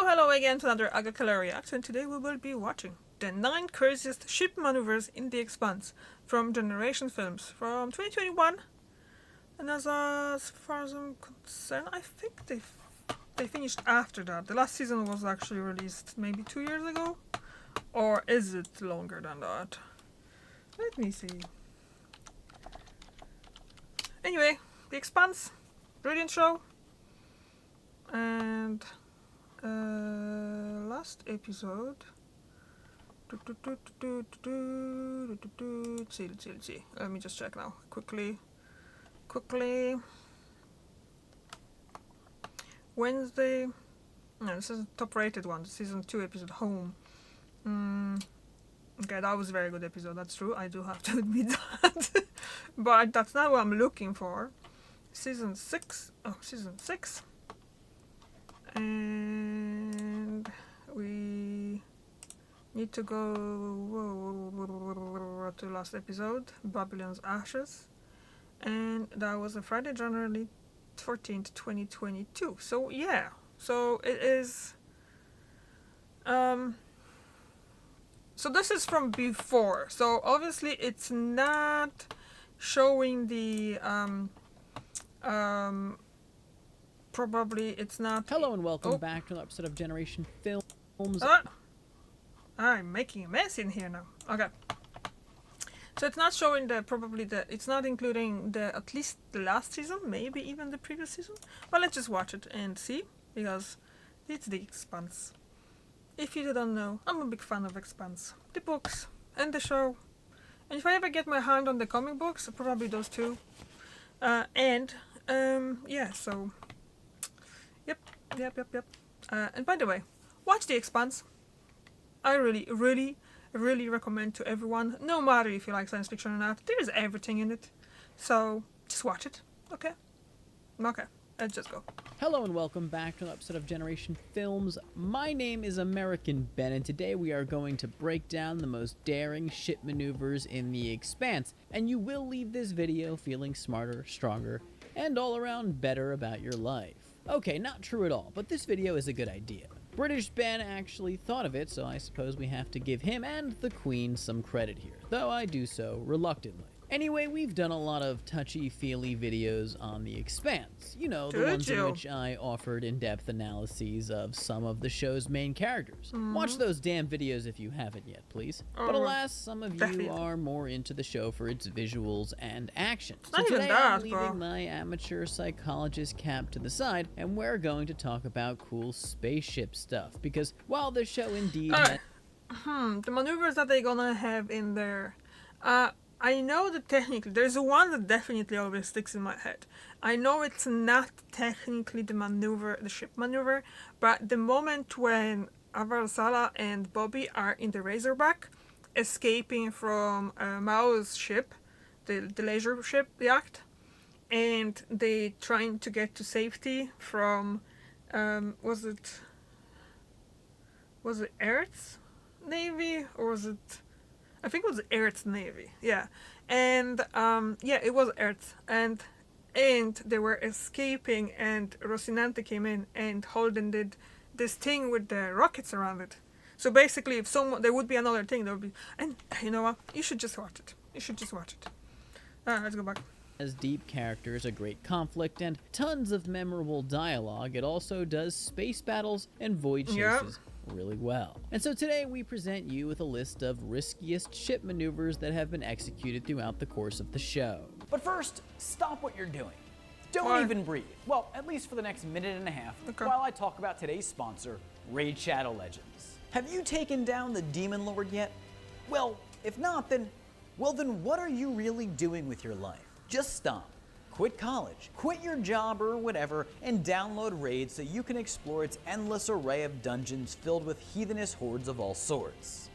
Hello again to another Agakala React, and today we will be watching the 9 craziest ship maneuvers in the Expanse from Generation Films from 2021. And as far as I'm concerned, I think they finished after that. The last season was actually released maybe 2 years ago, or is it longer than that? Let me see. Anyway, the Expanse, brilliant show, and last episode. Let's see. Let me just check now. Quickly. Wednesday. No, this is a top rated one. Season 2 episode Home. Okay, that was a very good episode. That's true. I do have to admit that. But that's not what I'm looking for. Season 6. Oh, season 6. And we need to go to the last episode, Babylon's Ashes, and that was a Friday, January 14th, 2022. So yeah, so it is. So this is from before. So obviously it's not showing the probably it's not. Hello and welcome back to another episode of Generation Films. I'm making a mess in here now. Okay. So it's not showing it's not including at least the last season, maybe even the previous season. But let's just watch it and see, because it's the Expanse. If you don't know, I'm a big fan of Expanse. The books and the show. And if I ever get my hand on the comic books, probably those two. Yeah, so Yep. And by the way, watch The Expanse. I really recommend to everyone, no matter if you like science fiction or not. There's everything in it. So just watch it. Okay, let's just go. Hello and welcome back to another episode of Generation Films. My name is American Ben, and today we are going to break down the most daring ship maneuvers in The Expanse. And you will leave this video feeling smarter, stronger, and all around better about your life. Okay, not true at all, but this video is a good idea. British Ben actually thought of it, so I suppose we have to give him and the Queen some credit here, though I do so reluctantly. Anyway, we've done a lot of touchy-feely videos on The Expanse. You know, the ones in which I offered in-depth analyses of some of the show's main characters. Watch those damn videos if you haven't yet, please. But alas, some of you are more into the show for its visuals and action. So today I'm leaving my amateur psychologist cap to the side, and we're going to talk about cool spaceship stuff. Because while the show indeed the maneuvers that they're gonna have in there, I know that technically, there's one that definitely always sticks in my head. I know it's not technically the ship maneuver, but the moment when Avarsala and Bobby are in the Razorback, escaping from Mao's ship, the leisure ship, the Yacht, and they trying to get to safety from, was it Earth's Navy, or was it... I think it was Earth's Navy, yeah. And, it was Earth. And they were escaping, and Rocinante came in, and Holden did this thing with the rockets around it. So basically, if there would be another thing, there would be... And, you know what? You should just watch it. Let's go back. As deep characters, a great conflict, and tons of memorable dialogue, it also does space battles and void chases really well. And so today we present you with a list of riskiest ship maneuvers that have been executed throughout the course of the show. But first, stop what you're doing. Don't even breathe. Well, at least for the next minute and a half, while I talk about today's sponsor, Raid Shadow Legends. Have you taken down the Demon Lord yet? Well, if not, then what are you really doing with your life? Just stop. Quit college, quit your job or whatever, and download Raid so you can explore its endless array of dungeons filled with heathenous hordes of all sorts.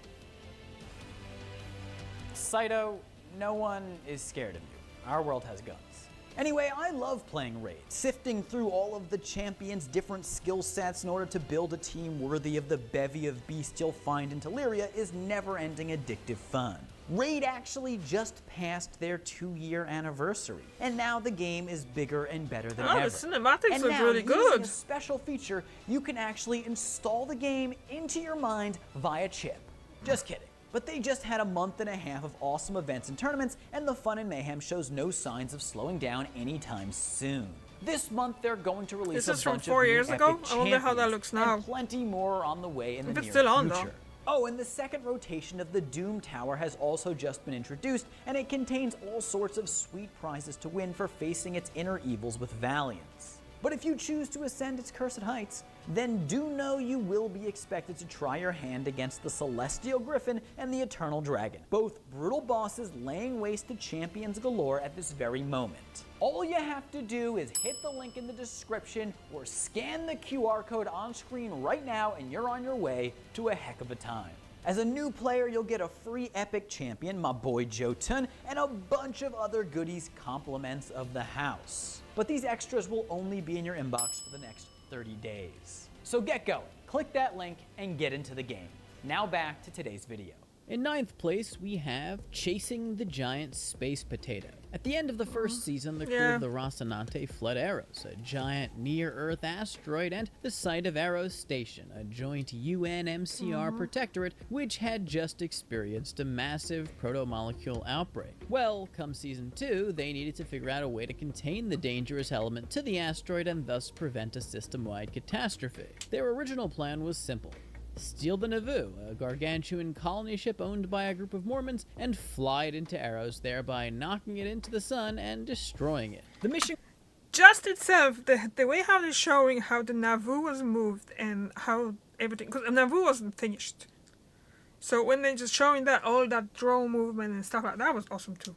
Saito, no one is scared of you. Our world has guns. Anyway, I love playing Raid, sifting through all of the champions' different skill sets in order to build a team worthy of the bevy of beasts you'll find in Teleria is never-ending addictive fun. Raid actually just passed their 2-year anniversary, and now the game is bigger and better than ever. The cinematics and look now, really using good. a special feature, you can actually install the game into your mind via chip. Just kidding. But they just had a month and a half of awesome events and tournaments, and the fun and mayhem shows no signs of slowing down anytime soon. This month they're going to release a bunch of new epic champions. This is from 4 years ago? I wonder how that looks now. And plenty more on the way in the near future. Still on, though. Oh, and the second rotation of the Doom Tower has also just been introduced, and it contains all sorts of sweet prizes to win for facing its inner evils with valiance. But if you choose to ascend its cursed heights, then do know you will be expected to try your hand against the Celestial Griffin and the Eternal Dragon, both brutal bosses laying waste to champions galore at this very moment. All you have to do is hit the link in the description or scan the QR code on screen right now and you're on your way to a heck of a time. As a new player, you'll get a free epic champion, my boy Jotun, and a bunch of other goodies, compliments of the house. But these extras will only be in your inbox for the next 30 days. So get going, click that link, and get into the game. Now back to today's video. In 9th place, we have Chasing the Giant Space Potato. At the end of the first season, the crew of the Rocinante fled Eros, a giant near-Earth asteroid, and the site of Eros Station, a joint UN-MCR protectorate, which had just experienced a massive proto-molecule outbreak. Well, come Season 2, they needed to figure out a way to contain the dangerous element to the asteroid and thus prevent a system-wide catastrophe. Their original plan was simple. Steal the Nauvoo, a gargantuan colony ship owned by a group of Mormons, and fly it into Eros, thereby knocking it into the sun and destroying it. The mission just itself, the way how they're showing how the Nauvoo was moved and how everything, because Nauvoo wasn't finished. So when they're just showing that, all that drone movement and stuff like that was awesome too.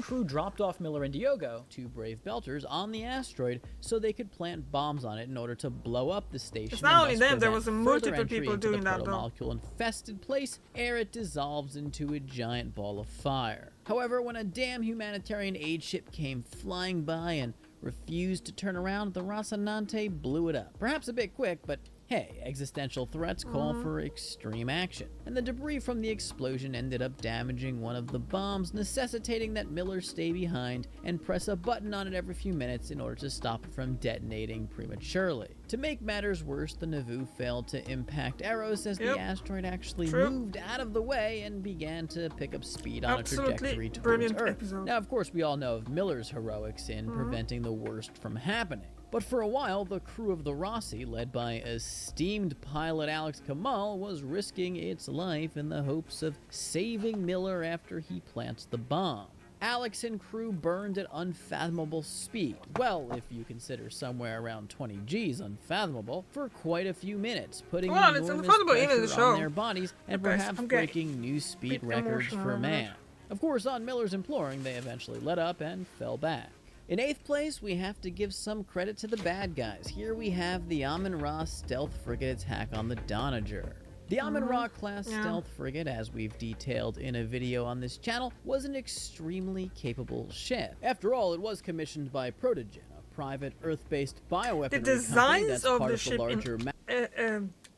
Crew dropped off Miller and Diogo, two brave belters, on the asteroid so they could plant bombs on it in order to blow up the station. It's not only them, there was multiple people doing that though. Molecule infested place ere it dissolves into a giant ball of fire. However, when a damn humanitarian aid ship came flying by and refused to turn around, the Rocinante blew it up. Perhaps a bit quick, but hey, existential threats call for extreme action. And the debris from the explosion ended up damaging one of the bombs, necessitating that Miller stay behind and press a button on it every few minutes in order to stop it from detonating prematurely. To make matters worse, the Nauvoo failed to impact Eros as the asteroid actually moved out of the way and began to pick up speed on a trajectory towards Earth. Now, of course, we all know of Miller's heroics in preventing the worst from happening. But for a while, the crew of the Rossi, led by esteemed pilot Alex Kamal, was risking its life in the hopes of saving Miller after he plants the bomb. Alex and crew burned at unfathomable speed, well, if you consider somewhere around 20 G's unfathomable, for quite a few minutes, putting enormous pressure on their bodies and perhaps breaking new speed records for man. Of course, on Miller's imploring, they eventually let up and fell back. In 8th place, we have to give some credit to the bad guys. Here we have the Amun-Ra stealth frigate attack on the Donager. The Amun-Ra class stealth frigate, as we've detailed in a video on this channel, was an extremely capable ship. After all, it was commissioned by Protogen, a private Earth-based bioweaponry the designs company that's of part the of the ship larger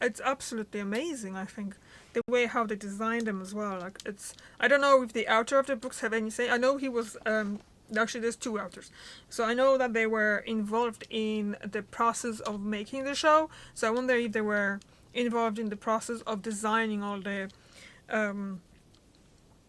it's absolutely amazing, I think. The way how they designed them as well. Like I don't know if the author of the books have any say. I know he was actually, there's two authors. So I know that they were involved in the process of making the show. So I wonder if they were involved in the process of designing all the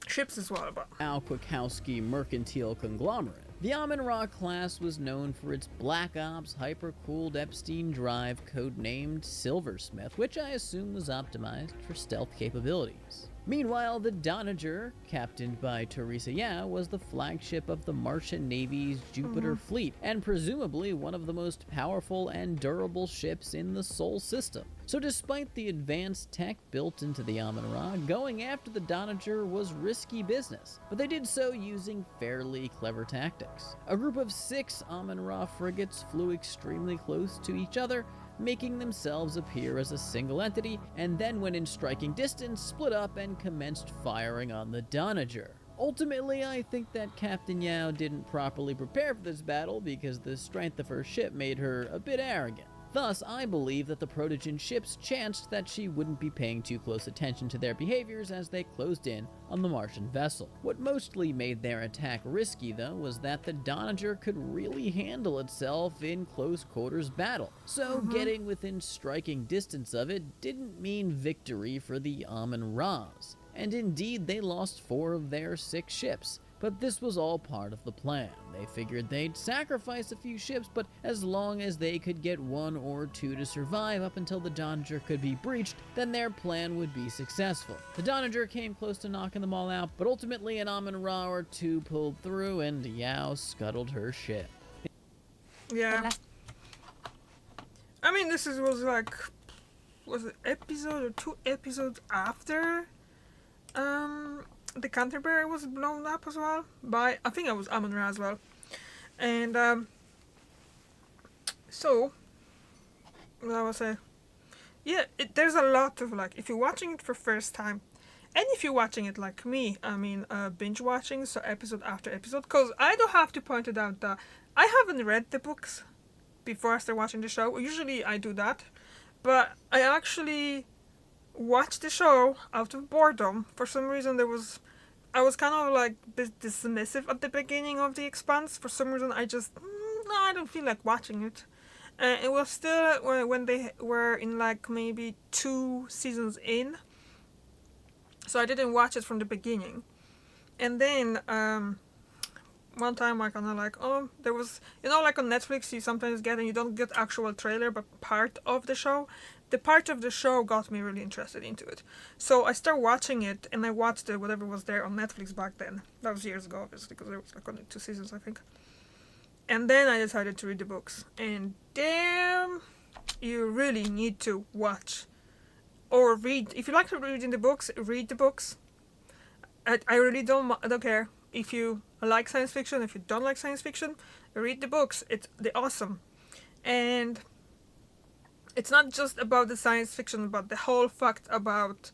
ships as well. But Al Kwiatkowski mercantile conglomerate. The Amun-Ra class was known for its Black Ops hyper-cooled Epstein drive codenamed Silversmith, which I assume was optimized for stealth capabilities. Meanwhile, the Donager, captained by Teresa Yao, was the flagship of the Martian Navy's Jupiter fleet, and presumably one of the most powerful and durable ships in the Sol system. So despite the advanced tech built into the Amun-Ra, going after the Donager was risky business, but they did so using fairly clever tactics. A group of 6 Amun-Ra frigates flew extremely close to each other, making themselves appear as a single entity, and then when in striking distance, split up and commenced firing on the Donager. Ultimately, I think that Captain Yao didn't properly prepare for this battle because the strength of her ship made her a bit arrogant. Thus, I believe that the Protogen ships chanced that she wouldn't be paying too close attention to their behaviors as they closed in on the Martian vessel. What mostly made their attack risky, though, was that the Doniger could really handle itself in close quarters battle. So getting within striking distance of it didn't mean victory for the Amun-Ra's. And indeed, they lost 4 of their 6 ships. But this was all part of the plan. They figured they'd sacrifice a few ships, but as long as they could get 1 or 2 to survive up until the Doniger could be breached, then their plan would be successful. The Doniger came close to knocking them all out, but ultimately an Amun-Ra or 2 pulled through and Yao scuttled her ship. Yeah. I mean, this was like, was it episode or 2 episodes after the Canterbury was blown up as well by, I think it was Amun-Ra as well. And so what was I? Yeah, there's a lot of, like, if you're watching it for first time, and if you're watching it like me, I mean binge watching, so episode after episode, because I do have to point it out that I haven't read the books before I start watching the show. Usually I do that, but I actually watched the show out of boredom. For some reason I was kind of like dismissive at the beginning of The Expanse. For some reason I just, no, I don't feel like watching it. It was still when they were in like maybe 2 seasons in, so I didn't watch it from the beginning. And then one time I kind of like, oh, there was, you know, like on Netflix you sometimes get, and you don't get actual trailer but part of the show. The part of the show got me really interested into it. So I started watching it, and I watched it, whatever was there on Netflix back then. That was years ago, obviously, because there was like only 2 seasons, I think. And then I decided to read the books. And damn, you really need to watch or read. If you like to read in the books, read the books. I really don't care if you like science fiction. If you don't like science fiction, read the books. They're awesome. And it's not just about the science fiction, but the whole fact about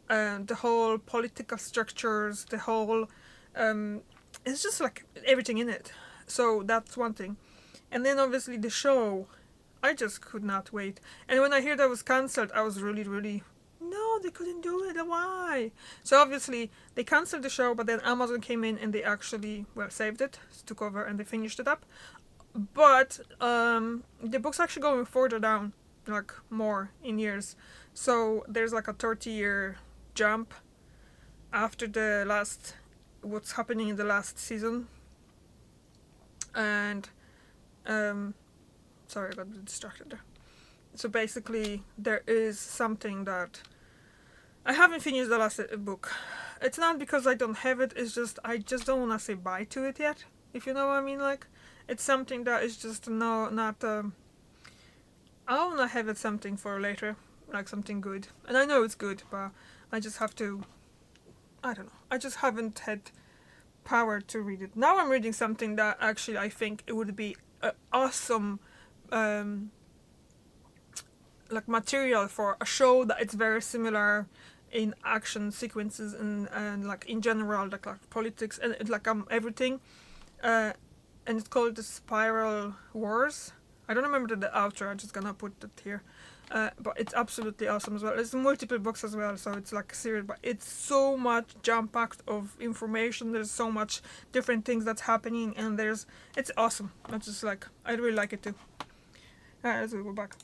the whole political structures, the whole it's just like everything in it. So that's one thing. And then obviously the show, I just could not wait. And when I heard that was cancelled, I was really, no, they couldn't do it. Why? So obviously they cancelled the show, but then Amazon came in and they actually, well, saved it, took over, and they finished it up. But the book's actually going further down, like more in years. So there's like a 30-year jump after the last, what's happening in the last season. And sorry, I got distracted there. So basically there is something that I haven't finished the last book. It's not because I don't have it, it's just I just don't want to say bye to it yet, if you know what I mean. Like, it's something that is just not I want to have it something for later, like something good. And I know it's good, but I just have to, I don't know, I just haven't had power to read it. Now I'm reading something that actually I think it would be awesome like material for a show that it's very similar in action sequences and like in general, like politics and like everything. And it's called The Spiral Wars. I don't remember the outro, I'm just gonna put it here. But it's absolutely awesome as well. There's multiple books as well, so it's like a series, but it's so much jam-packed of information. There's so much different things that's happening, and it's awesome. It's just like, I really like it too. Alright, let's go back.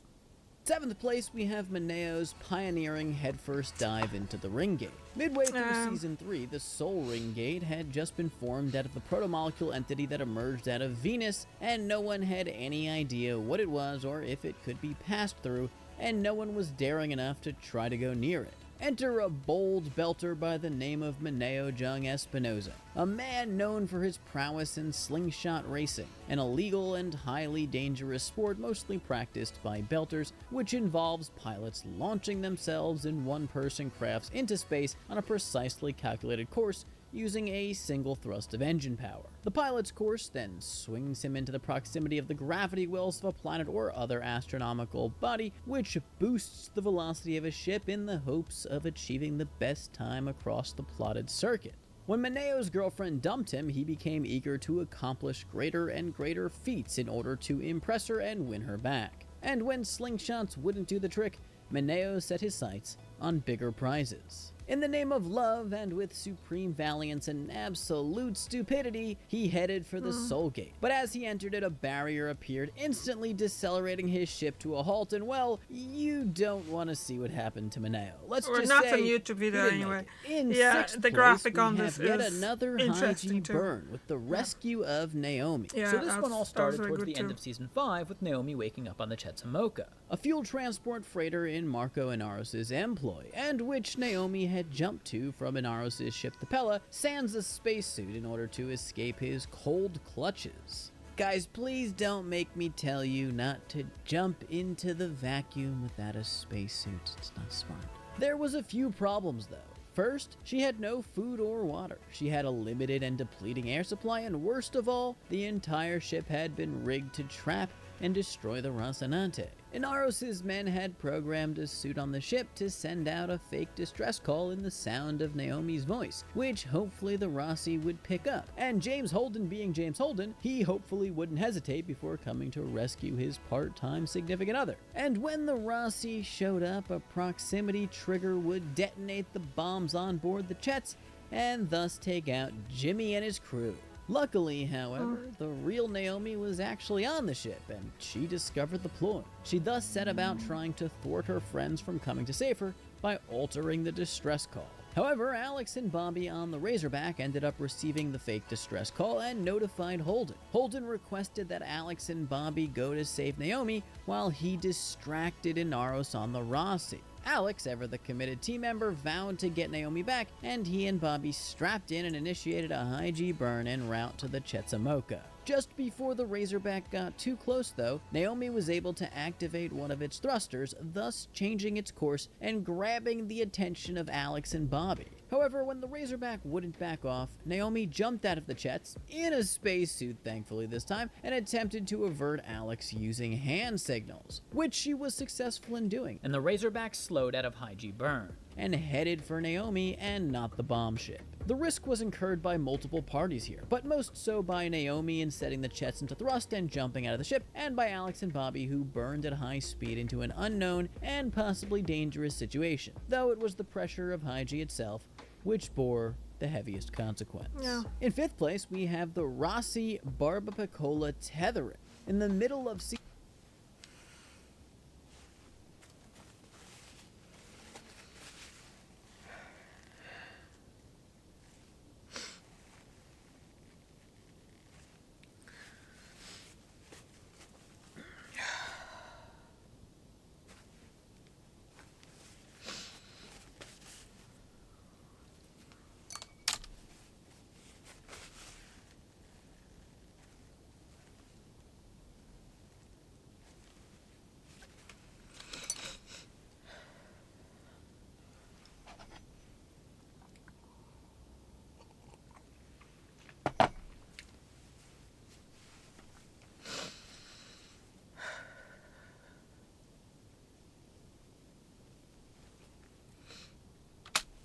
7th place, we have Mineo's pioneering headfirst dive into the ring gate. Midway through Season 3, the Soul Ring Gate had just been formed out of the protomolecule entity that emerged out of Venus, and no one had any idea what it was or if it could be passed through, and no one was daring enough to try to go near it. Enter a bold belter by the name of Mineo Jung Espinosa, a man known for his prowess in slingshot racing, an illegal and highly dangerous sport mostly practiced by belters, which involves pilots launching themselves in one-person crafts into space on a precisely calculated course using a single thrust of engine power. The pilot's course then swings him into the proximity of the gravity wells of a planet or other astronomical body, which boosts the velocity of a ship in the hopes of achieving the best time across the plotted circuit. When Mineo's girlfriend dumped him, he became eager to accomplish greater and greater feats in order to impress her and win her back. And when slingshots wouldn't do the trick, Mineo set his sights on bigger prizes. In the name of love and with supreme valiance and absolute stupidity, he headed for the Soul Gate. But as he entered it, a barrier appeared, instantly decelerating his ship to a halt, and well, you don't want to see what happened to Mineo. Let's We're just not say on YouTube video he didn't anyway. make it. In Yeah, sixth the place, graphic we on have this yet is another interesting high-G too. burn with the rescue of Naomi. Yeah, So this one all started very towards good the end too. of Season 5 with Naomi waking up on the Chetzamoka. A fuel transport freighter in Marco Inaros' employ, and which Naomi had jumped to from Inaros' ship the Pella, sans a spacesuit in order to escape his cold clutches. Guys, please don't make me tell you not to jump into the vacuum without a spacesuit. It's not smart. There was a few problems though. First, she had no food or water. She had a limited and depleting air supply, and worst of all, the entire ship had been rigged to trap and destroy the Rocinante. Inaros' men had programmed a suit on the ship to send out a fake distress call in the sound of Naomi's voice, which hopefully the Rossi would pick up. And James Holden being James Holden, he hopefully wouldn't hesitate before coming to rescue his part-time significant other. And when the Rossi showed up, a proximity trigger would detonate the bombs on board the Chets and thus take out Jimmy and his crew. Luckily, however, the real Naomi was actually on the ship, and she discovered the ploy. She thus set about trying to thwart her friends from coming to save her by altering the distress call. However, Alex and Bobby on the Razorback ended up receiving the fake distress call and notified Holden. Holden requested that Alex and Bobby go to save Naomi while he distracted Inaros on the Rossi. Alex, ever the committed team member, vowed to get Naomi back, and he and Bobby strapped in and initiated a high-G burn en route to the Chetzamoka. Just before the Razorback got too close, though, Naomi was able to activate one of its thrusters, thus changing its course and grabbing the attention of Alex and Bobby. However, when the Razorback wouldn't back off, Naomi jumped out of the Chets, in a spacesuit thankfully this time, and attempted to avert Alex using hand signals, which she was successful in doing, And the Razorback slowed out of high-G burn. and headed for Naomi and not the bomb ship. The risk was incurred by multiple parties here, but most so by Naomi in setting the Chets into thrust and jumping out of the ship, and by Alex and Bobby, who burned at high speed into an unknown and possibly dangerous situation, though it was the pressure of high-G itself which bore the heaviest consequence. Yeah. In fifth place, we have the Rossi Barbapicola Tethering. In the middle of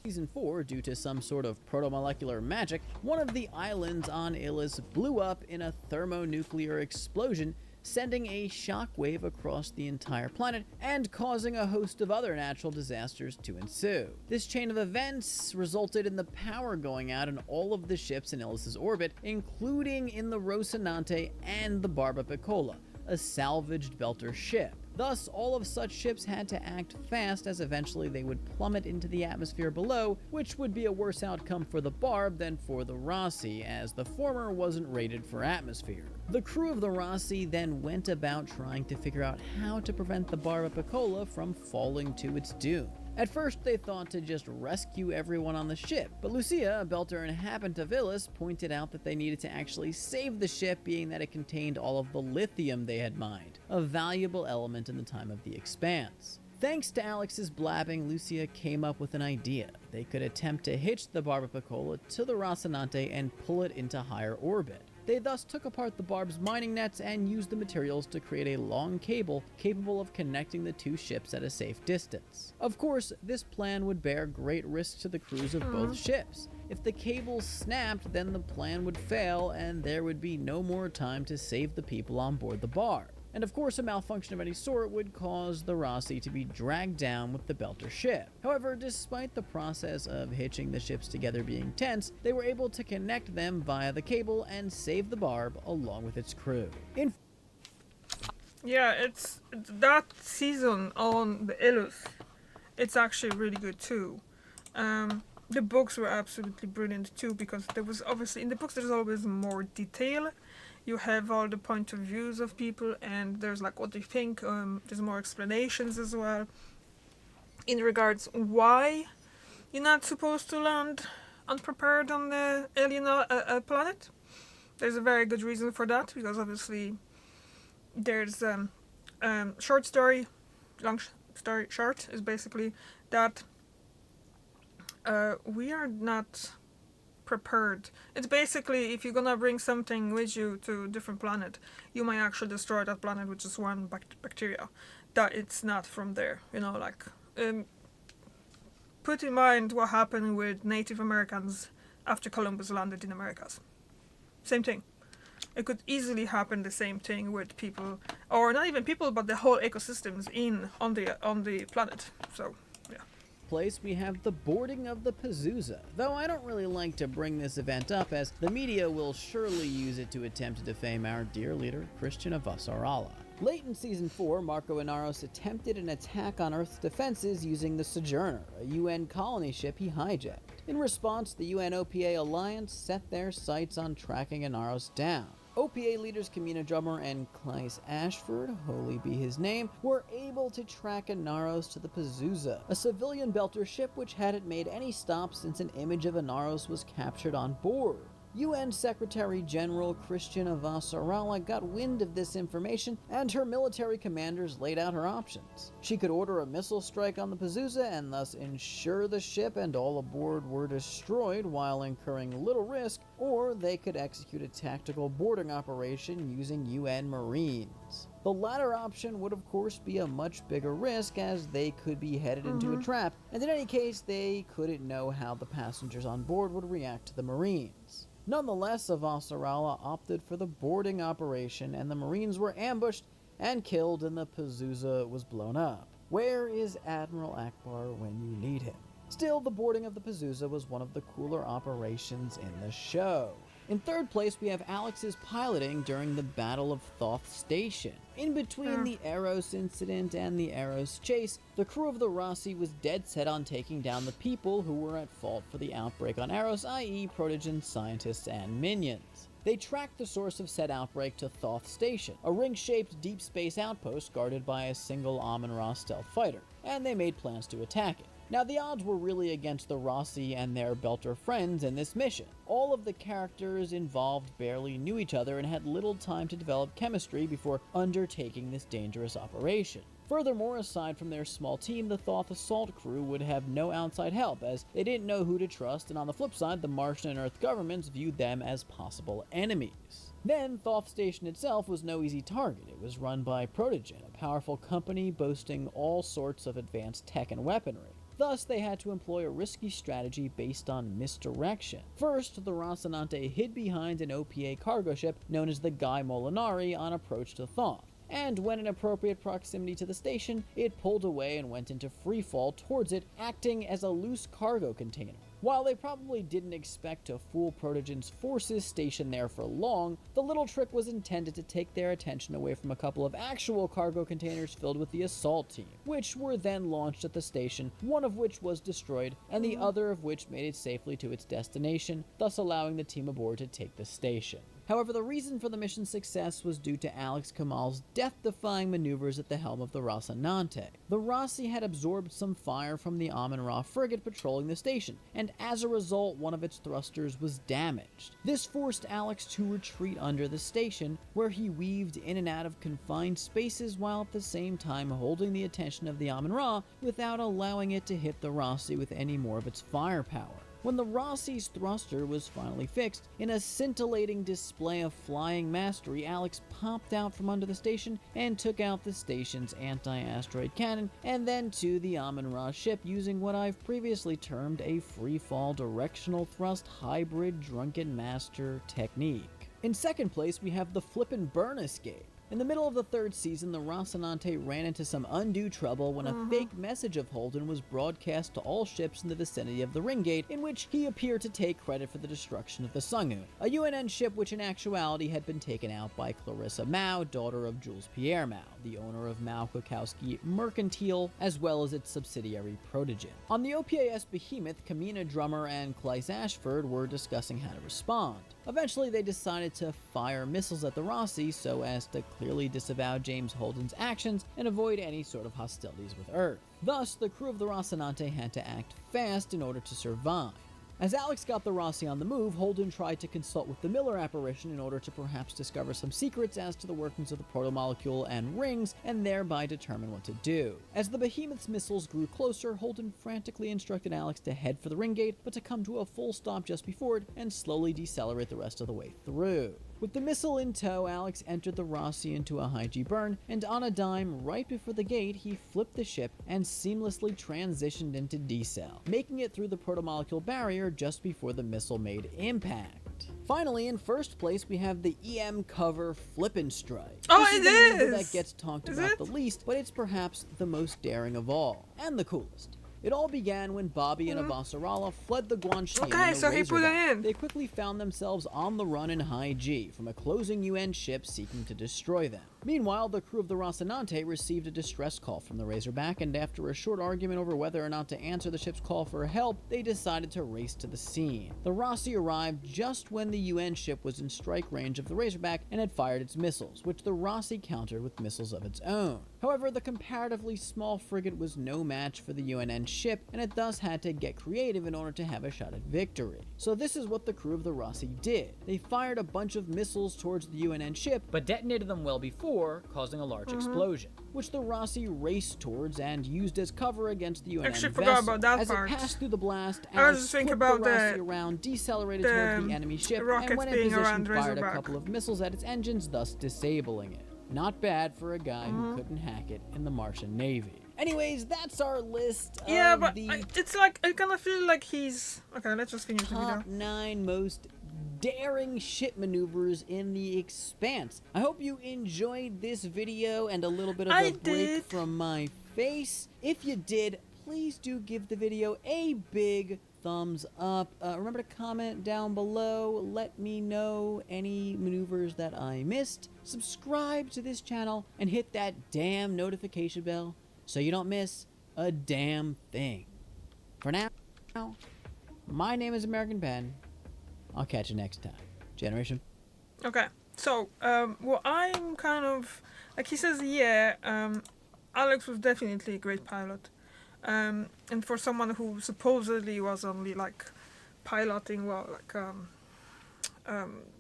Season 4, due to some sort of protomolecular magic, one of the islands on Illis blew up in a thermonuclear explosion, sending a shockwave across the entire planet and causing a host of other natural disasters to ensue. This chain of events resulted in the power going out in all of the ships in Illis' orbit, including in the Rocinante and the Barbapicola, a salvaged Belter ship. Thus, all of such ships had to act fast, as eventually they would plummet into the atmosphere below, which would be a worse outcome for the Barb than for the Rossi, as the former wasn't rated for atmosphere. The crew of the Rossi then went about trying to figure out how to prevent the Barbapicola from falling to its doom. At first, they thought to just rescue everyone on the ship, but Lucia, a Belter inhabitant of Illis, pointed out that they needed to actually save the ship, being that it contained all of the lithium they had mined, a valuable element in the time of the Expanse. Thanks to Alex's blabbing, Lucia came up with an idea. They could attempt to hitch the Barbapicola to the Rocinante and pull it into higher orbit. They thus took apart the Barb's mining nets and used the materials to create a long cable capable of connecting the two ships at a safe distance. Of course, this plan would bear great risk to the crews of both ships. If the cable snapped, then the plan would fail and there would be no more time to save the people on board the Barb. And of course, a malfunction of any sort would cause the Rossi to be dragged down with the Belter ship. However, despite the process of hitching the ships together being tense, they were able to connect them via the cable and save the Barb along with its crew. Yeah, it's that season on the Illus. It's actually really good too. The books were absolutely brilliant too, because there was obviously in the books there's always more detail. You have all the point of views of people, and there's like what they think. There's more explanations as well in regards why you're not supposed to land unprepared on the alien planet. There's a very good reason for that, because obviously there's short story, long story short is basically that we are not prepared. It's basically, if you're gonna bring something with you to a different planet, you might actually destroy that planet with just one bacteria. That it's not from there, like put in mind what happened with Native Americans after Columbus landed in Americas. Same thing. It could easily happen the same thing with people, or not even people, but the whole ecosystems on the planet. So, yeah. Place we have the boarding of the Pazuzu, though I don't really like to bring this event up, as the media will surely use it to attempt to defame our dear leader, Christian of Vassarala. Late in Season 4, Marco Inaros attempted an attack on Earth's defenses using the Sojourner, a UN colony ship he hijacked. In response, the UN-OPA alliance set their sights on tracking Inaros down. OPA leaders Kamina Drummer and Claes Ashford, holy be his name, were able to track Inaros to the Pazuzu, a civilian Belter ship which hadn't made any stops since an image of Inaros was captured on board. UN Secretary General Christian of Vassarala got wind of this information, and her military commanders laid out her options. She could order a missile strike on the Pazuzu and thus ensure the ship and all aboard were destroyed while incurring little risk, or they could execute a tactical boarding operation using UN Marines. The latter option would of course be a much bigger risk, as they could be headed into a trap, and in any case they couldn't know how the passengers on board would react to the Marines. Nonetheless, Vassarala opted for the boarding operation, and the Marines were ambushed and killed, and the Pazuzu was blown up. Where is Admiral Akbar when you need him? Still, the boarding of the Pazuzu was one of the cooler operations in the show. In third place, we have Alex's piloting during the Battle of Thoth Station. In between the Eros incident and the Eros chase, the crew of the Rossi was dead set on taking down the people who were at fault for the outbreak on Eros, i.e. Protogen scientists and minions. They tracked the source of said outbreak to Thoth Station, a ring-shaped deep space outpost guarded by a single Amun-Ra stealth fighter, and they made plans to attack it. Now, the odds were really against the Rossi and their Belter friends in this mission. All of the characters involved barely knew each other and had little time to develop chemistry before undertaking this dangerous operation. Furthermore, aside from their small team, the Thoth assault crew would have no outside help, as they didn't know who to trust, and on the flip side, the Martian and Earth governments viewed them as possible enemies. Then, Thoth Station itself was no easy target. It was run by Protogen, a powerful company boasting all sorts of advanced tech and weaponry. Thus, they had to employ a risky strategy based on misdirection. First, the Rocinante hid behind an OPA cargo ship known as the Guy Molinari on approach to Thoth, and when in appropriate proximity to the station, it pulled away and went into free fall towards it, acting as a loose cargo container. While they probably didn't expect to fool Protogen's forces stationed there for long, the little trick was intended to take their attention away from a couple of actual cargo containers filled with the assault team, which were then launched at the station, one of which was destroyed, and the other of which made it safely to its destination, thus allowing the team aboard to take the station. However, the reason for the mission's success was due to Alex Kamal's death-defying maneuvers at the helm of the Rocinante. The Rossi had absorbed some fire from the Amun-Ra frigate patrolling the station, and as a result, one of its thrusters was damaged. This forced Alex to retreat under the station, where he weaved in and out of confined spaces while at the same time holding the attention of the Amun-Ra without allowing it to hit the Rossi with any more of its firepower. When the Rossi's thruster was finally fixed, in a scintillating display of flying mastery, Alex popped out from under the station and took out the station's anti-asteroid cannon, and then to the Amun-Ra ship using what I've previously termed a free-fall directional thrust hybrid drunken master technique. In second place, we have the Flip and Burn escape. In the middle of the third season, the Rocinante ran into some undue trouble when a fake message of Holden was broadcast to all ships in the vicinity of the Ring Gate, in which he appeared to take credit for the destruction of the Sungoon, a UNN ship which in actuality had been taken out by Clarissa Mao, daughter of Jules Pierre Mao, the owner of Mao Kukowski Mercantile, as well as its subsidiary Protogen. On the OPAS Behemoth, Kamina Drummer and Clyce Ashford were discussing how to respond. Eventually, they decided to fire missiles at the Rossi so as to clearly disavow James Holden's actions and avoid any sort of hostilities with Earth. Thus, the crew of the Rocinante had to act fast in order to survive. As Alex got the Rossi on the move, Holden tried to consult with the Miller apparition in order to perhaps discover some secrets as to the workings of the protomolecule and rings, and thereby determine what to do. As the Behemoth's missiles grew closer, Holden frantically instructed Alex to head for the ring gate, but to come to a full stop just before it and slowly decelerate the rest of the way through. With the missile in tow, Alex entered the Rossi into a high-G burn, and on a dime right before the gate, he flipped the ship and seamlessly transitioned into decel, making it through the protomolecule barrier just before the missile made impact. Finally, in first place, we have the EM cover Flippin' Strike. Oh, this it is the maneuver is! that gets talked Is about it? the least, but it's perhaps the most daring of all, and the coolest. It all began when Bobby and Avasarala fled the Guanxian in Okay, the so he put it Razorback. in. They quickly found themselves on the run in high G from a closing UN ship seeking to destroy them. Meanwhile, the crew of the Rocinante received a distress call from the Razorback, and after a short argument over whether or not to answer the ship's call for help, they decided to race to the scene. The Rossi arrived just when the UN ship was in strike range of the Razorback and had fired its missiles, which the Rossi countered with missiles of its own. However, the comparatively small frigate was no match for the UNN ship, and it thus had to get creative in order to have a shot at victory. So this is what the crew of the Rossi did. They fired a bunch of missiles towards the UNN ship, But detonated them well before, causing a large explosion. which the Rossi raced towards and used as cover against the UNN Actually vessel. forgot about that As part. it passed through the blast, I was Alex just thinking flipped about the Rossi the- around, decelerated towards the enemy ship, rockets and when in being position around fired a Razorback. couple of missiles at its engines, thus disabling it. Not bad for a guy who couldn't hack it in the Martian Navy. Anyways, that's our list Yeah, of but the it's like I kind of feel like he's okay. Let's just finish the video. top 9 most daring ship maneuvers in the Expanse. I hope you enjoyed this video and a little bit of I a break did. from my face. If you did, please do give the video a big thumbs up. Remember to comment down below. Let me know any maneuvers that I missed. Subscribe to this channel and hit that damn notification bell so you don't miss a damn thing. For now, my name is American Ben. I'll catch you next time. Generation. Okay, so well, I'm kind of like he says. Yeah, Alex was definitely a great pilot, and for someone who supposedly was only like piloting, well, like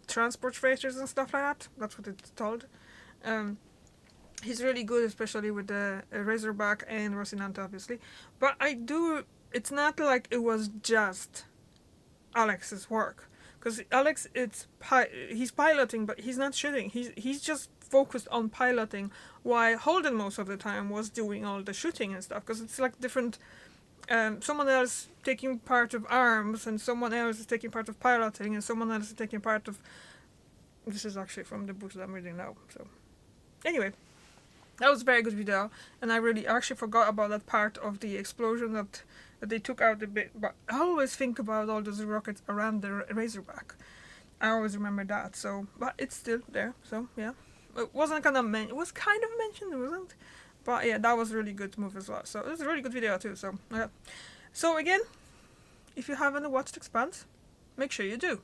transport freighters and stuff like that. That's what it's told. He's really good, especially with the Razorback and Rocinante, obviously. But it's not like it was just Alex's work. Because Alex, he's piloting, but he's not shooting. He's just focused on piloting, while Holden most of the time was doing all the shooting and stuff. Because it's like different. Someone else taking part of arms, and someone else is taking part of piloting, and someone else is taking part of. This is actually from the books that I'm reading now. So, anyway, that was a very good video, and I really actually forgot about that part of the explosion that they took out a bit. But I always think about all those rockets around the Razorback. I always remember that. So, but it's still there. So yeah, it wasn't kind of it was kind of mentioned, it wasn't. But yeah, that was a really good move as well. So it was a really good video too. So yeah. So again, if you haven't watched Expanse, make sure you do.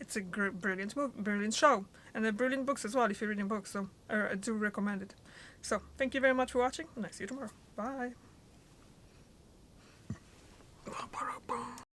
It's a brilliant move, brilliant show, and a brilliant books as well if you're reading books. So I do recommend it. So thank you very much for watching, and I see you tomorrow. Bye.